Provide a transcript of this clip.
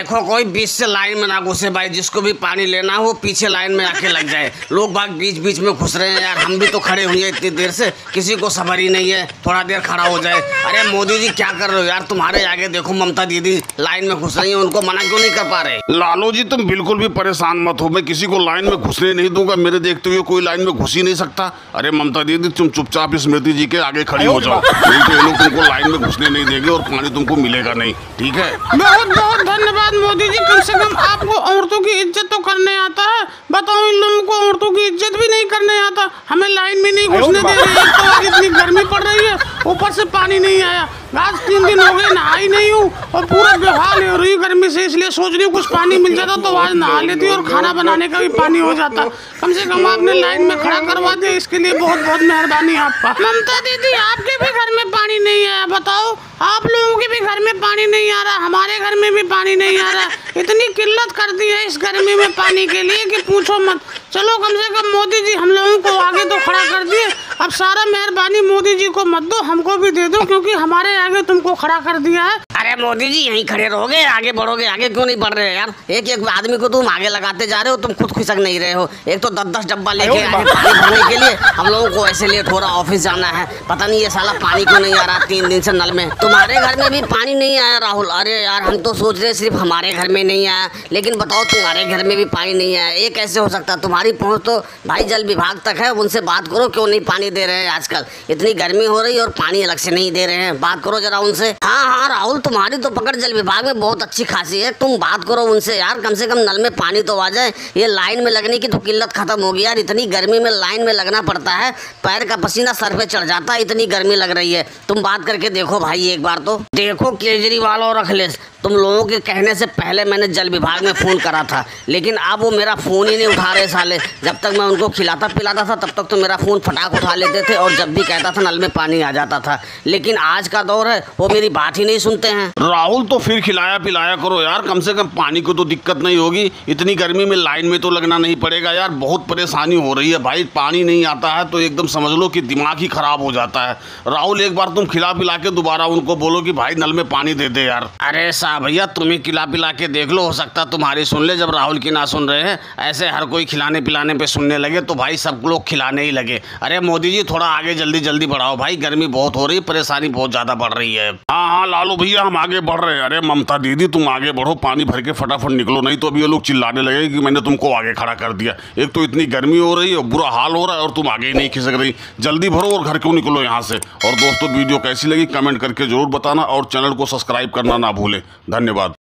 देखो कोई बीच से लाइन में ना घुसे भाई, जिसको भी पानी लेना हो पीछे लाइन में आके लग जाए। लोग बाग बीच बीच में घुस रहे हैं यार, हम भी तो खड़े हुए इतनी देर से, किसी को सबर ही नहीं है थोड़ा देर खड़ा हो जाए। अरे मोदी जी क्या कर रहे हो यार, तुम्हारे आगे देखो ममता दीदी लाइन में घुस रही है, उनको मना क्यों नहीं कर पा रहे? लालू जी तुम बिल्कुल भी परेशान मत हो, मैं किसी को लाइन में घुसने नहीं दूंगा, मेरे देखते हुए कोई लाइन में घुस ही नहीं सकता। अरे ममता दीदी तुम चुपचाप स्मृति जी के आगे खड़ी हो जाओ, नहीं तो ये लोग तुमको लाइन में घुसने नहीं देंगे और पानी तुमको मिलेगा नहीं, ठीक है? बहुत बहुत धन्यवाद मोदी जी, कम से कम आपको औरतों की इज्जत तो करने आता है। बताओ इन लोगों को औरतों की इज्जत भी नहीं करने आता, हमें लाइन में नहीं घुसने दे रहे। एक तो आज इतनी गर्मी पड़ रही है, ऊपर से पानी नहीं आया। आज 3 दिन हो गए नहाई नहीं हूँ और पूरा बेहाल हो रही गर्मी से, इसलिए सोच रही हूँ कुछ पानी मिल जाता तो आज नहा लेती और खाना बनाने का भी पानी हो जाता। कम से कम आपने लाइन में खड़ा करवा दिया, इसके लिए बहुत बहुत मेहरबानी आपका। ममता दीदी आपके भी घर में पानी नहीं आया, बताओ आप लोगों के भी घर में पानी नहीं आ रहा, हमारे घर में भी पानी नहीं आ रहा। इतनी किल्लत कर दी है इस गर्मी में पानी के लिए कि पूछो मत। चलो कम से कम मोदी जी हम लोगों को आगे तो खड़ा कर दिए, अब सारा मेहरबानी मोदी जी को मत दो, हमको भी दे दो, क्योंकि हमारे आगे तुमको खड़ा कर दिया है। अरे मोदी जी यहीं खड़े रहोगे, आगे बढ़ोगे? आगे क्यों नहीं बढ़ रहे यार? एक एक आदमी को तुम आगे लगाते जा रहे हो, तुम खुद खिसक नहीं रहे हो। एक तो 10-10 डब्बा लेके आए पानी भरने के लिए, हम लोगों को ऐसे लेट हो रहा, ऑफिस जाना है, पता नहीं ये साला पानी क्यों नहीं आ रहा 3 दिन से नल में। तुम्हारे घर में भी पानी नहीं आया राहुल? अरे यार हम तो सोच रहे सिर्फ हमारे घर में नहीं आया, लेकिन बताओ तुम्हारे घर में भी पानी नहीं आया, ये कैसे हो सकता? तुम्हारी पहुँच तो भाई जल विभाग तक है, उनसे बात करो क्यों नहीं पानी दे रहे हैं। आजकल इतनी गर्मी हो रही है और पानी अलग से नहीं दे रहे हैं, बात करो जरा उनसे। हाँ राहुल तुम्हारी तो पकड़ जल विभाग में बहुत अच्छी खासी है, तुम बात करो उनसे यार, कम से कम नल में पानी तो आ जाए। ये लाइन में लगने की तो किल्लत खत्म होगी यार, इतनी गर्मी में लाइन में लगना पड़ता है, पैर का पसीना सर पे चढ़ जाता है, इतनी गर्मी लग रही है। तुम बात करके देखो भाई एक बार तो देखो। केजरीवाल और अखिलेश तुम लोगों के कहने से पहले मैंने जल विभाग में फ़ोन करा था, लेकिन अब वो मेरा फ़ोन ही नहीं उठा रहे साले। जब तक मैं उनको खिलाता पिलाता था तब तक तो मेरा फ़ोन फटाक उठा लेते थे और जब भी कहता था नल में पानी आ जाता था, लेकिन आज का दौर है वो मेरी बात ही नहीं सुनते हैं। राहुल तो फिर खिलाया पिलाया करो यार, कम से कम पानी को तो दिक्कत नहीं होगी, इतनी गर्मी में लाइन में तो लगना नहीं पड़ेगा यार। बहुत परेशानी हो रही है भाई, पानी नहीं आता है तो एकदम समझ लो कि दिमाग ही खराब हो जाता है। राहुल एक बार तुम खिला पिला के दोबारा उनको बोलो कि भाई नल में पानी दे दे यार। अरे भैया तुम ही खिला पिला के देख लो, हो सकता तुम्हारी सुन ले। जब राहुल की ना सुन रहे हैं, ऐसे हर कोई खिलाने पिलाने पे सुनने लगे तो भाई सब लोग खिलाने ही लगे। अरे मोदी जी थोड़ा आगे जल्दी जल्दी बढ़ाओ भाई, गर्मी बहुत हो रही है, परेशानी बहुत ज्यादा बढ़ रही है। हाँ लालू भैया हम आगे बढ़ रहे हैं। अरे ममता दीदी तुम आगे बढ़ो, पानी भर के फटाफट निकलो, नहीं तो अभी ये लोग चिल्लाने लगे कि मैंने तुमको आगे खड़ा कर दिया। एक तो इतनी गर्मी हो रही है, बुरा हाल हो रहा है और तुम आगे ही नहीं खिसक रही। जल्दी भरो और घर क्यों निकलो यहाँ से। और दोस्तों वीडियो कैसी लगी कमेंट करके जरूर बताना और चैनल को सब्सक्राइब करना ना भूलें। धन्यवाद।